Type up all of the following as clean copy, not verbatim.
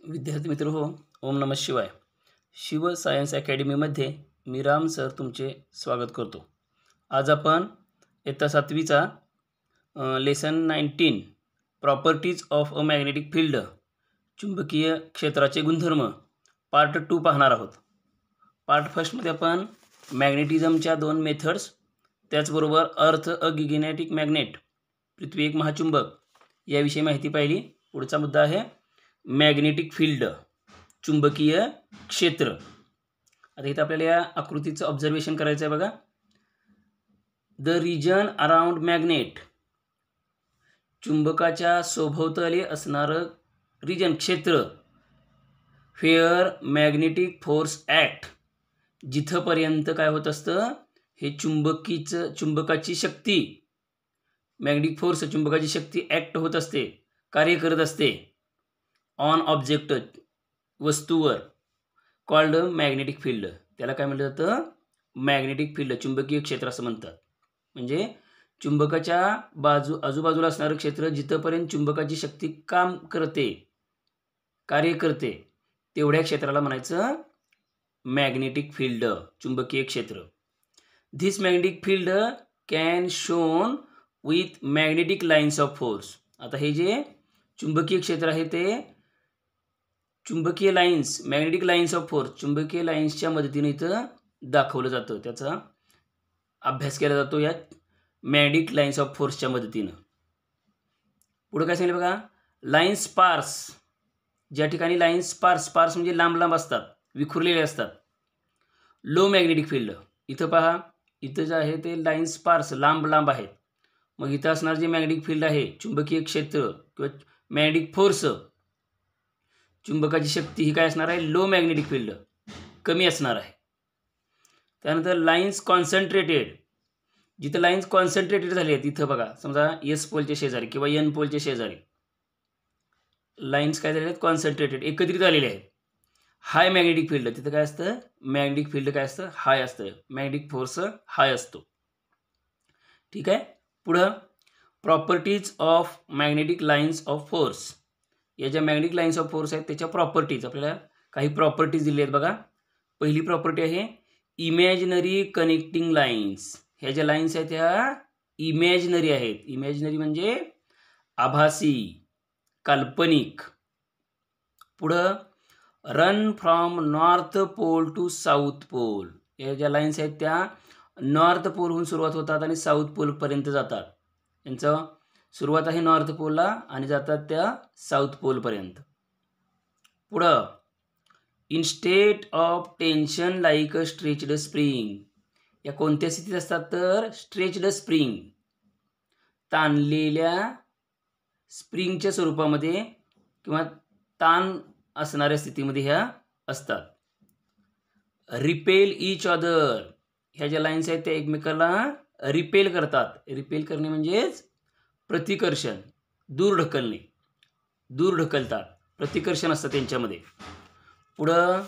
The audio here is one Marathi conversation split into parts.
विद्यार्थी मित्र हो, ओम नमः शिवाय. शिव सायन्स अकॅडमीमध्ये मी राम सर तुमचे स्वागत करतो. आज आपण इयत्ता 7वीचा lesson 19 properties of a magnetic field चुंबकीय क्षेत्राचे गुणधर्म पार्ट 2 पाहणार आहोत. पार्ट फर्स्टमध्ये आपण मॅग्नेटिझमच्या 2 मेथड्स, त्याचबरोबर अर्थ अ गिगनेटिक मॅग्नेट, पृथ्वी एक महाचुंबक याविषयी माहिती पाहिली. पुढचा मुद्दा आहे मॅग्नेटिक फील्ड, चुंबकीय क्षेत्र. आता इथं आपल्याला या आकृतीचं ऑब्झर्वेशन करायचं आहे बघा. द रिजन अराउंड मॅग्नेट, चुंबकाच्या सभोवताली असणारं रिजन, क्षेत्र. फेअर मॅग्नेटिक फोर्स ॲक्ट, जिथंपर्यंत काय होत असतं, हे चुंबकाची शक्ती, मॅग्नेटिक फोर्स, चुंबकाची शक्ती ॲक्ट होत असते, कार्य करत असते ऑन ऑब्जेक्ट, वस्तूवर, कॉल्ड मॅग्नेटिक फील्ड. त्याला काय म्हटलं जातं, मॅग्नेटिक फील्ड, चुंबकीय क्षेत्र असं म्हणतात. म्हणजे चुंबकाच्या आजूबाजूला असणारं क्षेत्र, जिथंपर्यंत चुंबकाची शक्ती काम करते, कार्य करते, तेवढ्या क्षेत्राला म्हणायचं मॅग्नेटिक फील्ड, चुंबकीय क्षेत्र. This magnetic field can shown with magnetic lines of force. आता हे जे चुंबकीय क्षेत्र आहे ते चुंबकीय lines, magnetic lines of force, चुंबकीय लाईन्सच्या मदतीने इथं दाखवलं जातं. त्याचा अभ्यास केला जातो या मॅग्नेटिक लाईन्स ऑफ फोर्सच्या मदतीनं. पुढे काय सांगितलं बघा, लाईन्स स्पार्स, ज्या ठिकाणी लाईन्स स्पार्स म्हणजे लांब लांब असतात, विखुरलेले असतात. लो मॅग्नेटिक फील्ड, इथं पहा, इथं जे आहे ते लाईन्स स्पार्स, लांब लांब आहेत. मग इथं असणार जे मॅग्नेटिक फील्ड आहे, चुंबकीय क्षेत्र किंवा मॅग्नेटिक फोर्स, चुंबकाची शक्ती, ही काय असणार आहे, लो मॅग्नेटिक फील्ड, कमी असणार आहे. त्यानंतर लाईन्स कॉन्सन्ट्रेटेड, जिथं लाईन्स कॉन्सन्ट्रेटेड झाली आहेत, इथं बघा, समजा एस पोलच्या शेजारी किंवा एन पोलच्या शेजारी लाईन्स काय झाले आहेत, कॉन्सन्ट्रेटेड, एकत्रित आलेले आहेत. हाय मॅग्नेटिक फील्ड, तिथं काय असतं, मॅग्नेटिक फील्ड काय असतं, हाय असतं, मॅग्नेटिक फोर्स हाय असतो. ठीक आहे. पुढं properties of magnetic lines of force, या ज्या मॅग्नेटिक लाईन्स ऑफ फोर्स आहेत त्याच्या प्रॉपर्टीज, आपल्याला काही प्रॉपर्टीज दिली आहेत बघा. पहिली प्रॉपर्टी आहे इमॅजिनरी कनेक्टिंग लाईन्स. ह्या ज्या लाईन्स आहेत ह्या इमॅजिनरी आहेत. इमॅजिनरी म्हणजे आभासी, काल्पनिक. पुढं run from north pole to south pole, या ज्या लाईन्स आहेत त्या नॉर्थ पोलहून सुरुवात होतात आणि साऊथ पोलपर्यंत जातात. यांचं सुरुवात आहे नॉर्थ पोलला आणि जातात त्या साऊथ पोलपर्यंत. पुढं in state of tension like a stretched spring, या कोणत्या स्थितीत असतात, तर स्ट्रेच्ड स्प्रिंग, ताणलेल्या स्प्रिंगच्या स्वरूपामध्ये किंवा ताण असणाऱ्या स्थितीमध्ये ह्या असतात. रिपेल इच अदर, ह्या ज्या लाईन्स आहेत त्या एकमेकाला रिपेल करतात. रिपेल करणे म्हणजेच प्रतिकर्षण, दूर ढकलणे, दूर ढकलतात, प्रतिकर्षण असतं त्यांच्यामध्ये. पुढं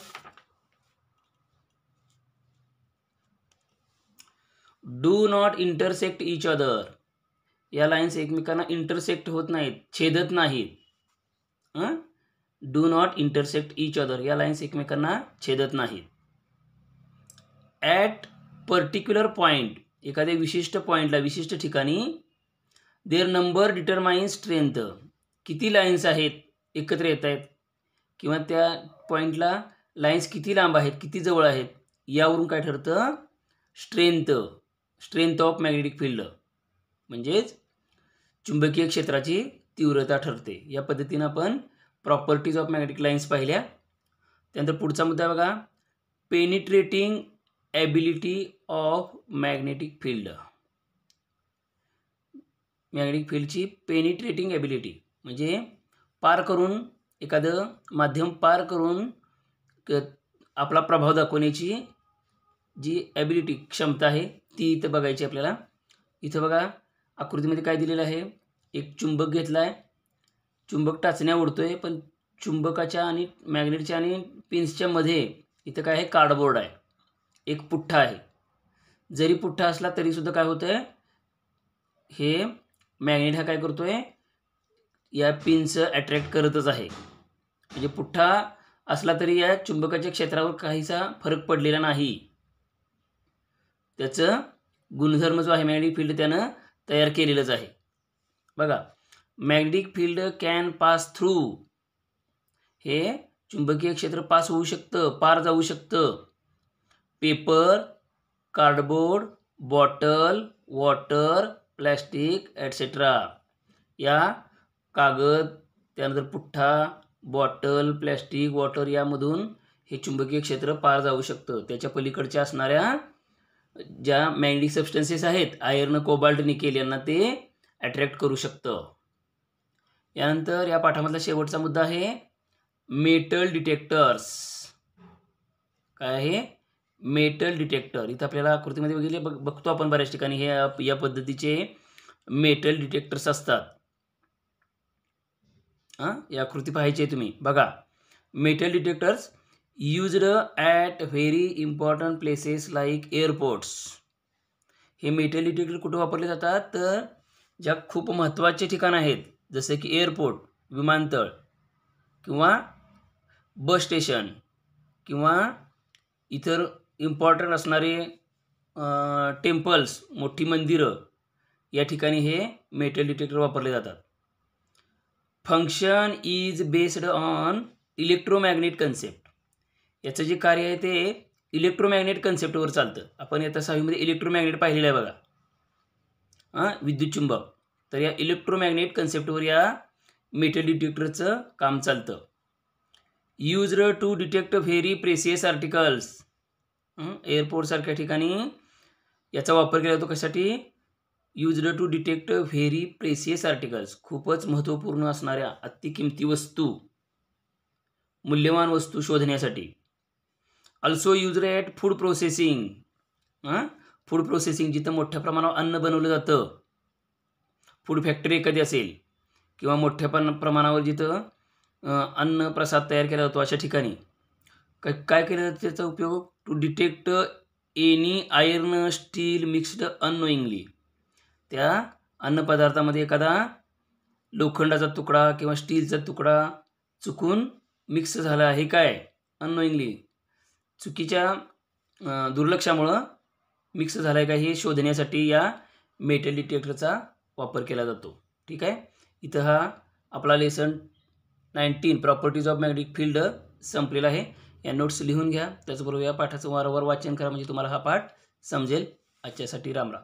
do not intersect each other, या लाईन्स एकमेकांना इंटरसेक्ट होत नाहीत, छेदत नाहीत. Do not intersect each other, या लाईन्स एकमेकांना छेदत नाहीत. ॲट पर्टिक्युलर पॉईंट, एखाद्या विशिष्ट पॉईंटला, विशिष्ट ठिकाणी, देअर नंबर डिटरमाइन स्ट्रेंथ, किती लाईन्स आहेत एकत्र येत आहेत किंवा त्या पॉईंटला लाईन्स किती लांब आहेत, किती जवळ आहेत, यावरून काय ठरतं, स्ट्रेंथ ऑफ मॅग्नेटिक फील्ड, म्हणजेच चुंबकीय क्षेत्राची तीव्रता ठरते. या पद्धतीनं आपण प्रॉपर्टीज ऑफ मॅग्नेटिक लाईन्स पाहिल्या. त्यानंतर पुढचा मुद्दा बघा, penetrating ability of magnetic field. Magnetic फील्डची पेनिट्रेटिंग ॲबिलिटी म्हणजे पार करून, एखादं माध्यम पार करून आपला प्रभाव दाखवण्याची जी ॲबिलिटी, क्षमता आहे, ती इथं बघायची आपल्याला. इथं बघा आकृतीमध्ये काय दिलेलं आहे, एक चुंबक घेतला आहे, चुंबक टाचण्या उडतोय, पण चुंबकाच्या आणि मॅग्नेटच्या आणि पिन्सच्या मध्ये इथं काय आहे, कार्डबोर्ड आहे, एक पुठ्ठा आहे. जरी पुठ्ठा असला तरीसुद्धा काय होतं आहे, हे मॅग्नेट हा काय करतोय, या पिनचं अट्रॅक्ट करतच आहे. म्हणजे पुठ्ठा असला तरी या चुंबकाच्या क्षेत्रावर काहीसा फरक पडलेला नाही. त्याचं गुणधर्म जो आहे मॅग्नेटिक फील्ड त्यानं तयार केलेलंच आहे. बघा, magnetic field can pass through, हे चुंबकीय क्षेत्र पास होऊ शकतं, पार जाऊ शकतं. Paper, cardboard, bottle, water, plastic etcetera. या कागद, त्यानंतर पुठ्ठा, बॉटल, प्लॅस्टिक, वॉटर यामधून हे चुंबकीय क्षेत्र पार जाऊ शकतं. त्याच्या पलीकडच्या असणाऱ्या ज्या मॅग्नेटिक सबस्टन्सेस आहेत, आयर्न, कोबाल्ट, निकेल यांना ते अट्रॅक्ट करू शकतं. यानंतर या पाठामधला शेवटचा मुद्दा आहे मेटल डिटेक्टर्स. काय आहे? Metal detector. इथं आपल्याला आकृतीमध्ये बघतो आपण बऱ्याच ठिकाणी हे या पद्धतीचे मेटल डिटेक्टर्स असतात. या आकृती पाहायची आहे तुम्ही. बघा, metal detectors used at very important places like airports. हे मेटल डिटेक्टर कुठे वापरले जातात? तर ज्या खूप महत्त्वाचे ठिकाण आहेत, जसे की एअरपोर्ट, विमानतळ, किंवा बस स्टेशन, किंवा इतर इम्पॉर्टंट असणारे टेम्पल्स, मोठी मंदिरं, या ठिकाणी हे मेटल डिटेक्टर वापरले जातात. Function is based on electromagnet concept. याचं जे कार्य आहे ते इलेक्ट्रोमॅग्नेट कन्सेप्टवर चालतं. आपण आता 6वीमध्ये इलेक्ट्रोमॅग्नेट पाहिलेलं आहे बघा, विद्युत चुंबक. तर या इलेक्ट्रोमॅग्नेट कन्सेप्टवर या मेटल डिटेक्टरचं काम चालतं. Used to detect very precious articles. एअरपोर्टसारख्या ठिकाणी याचा वापर केला जातो. कशासाठी? Used to detect very precious articles. खूपच महत्त्वपूर्ण असणाऱ्या अतिकिमती वस्तू, मूल्यवान वस्तू शोधण्यासाठी. Also used at food processing. Food processing, जिथं मोठ्या प्रमाणावर अन्न बनवलं जातं, फूड फॅक्टरी एखादी असेल, किंवा मोठ्या प्रमाणावर जिथं अन्न प्रसाद तयार केला जातो, अशा ठिकाणी काय केलं जातं त्याचा उपयोग? To detect any iron, steel mixed unknowingly. त्या अन्नपदार्थामध्ये एखादा लोखंडाचा तुकडा किंवा स्टीलचा तुकडा चुकून मिक्स झाला आहे काय? अननोईंगली, चुकीच्या दुर्लक्षामुळं मिक्स झाला आहे का हे शोधण्यासाठी या मेटल डिटेक्टरचा वापर केला जातो. ठीक आहे. इथं हा आपला lesson 19 properties of magnetic field संपलेला आहे. या नोट्स लिहून घ्या. त्याचबरोबर या पाठाचं वारंवार वाचन करा, म्हणजे तुम्हाला हा पाठ समजेल. आजच्यासाठी राम राम.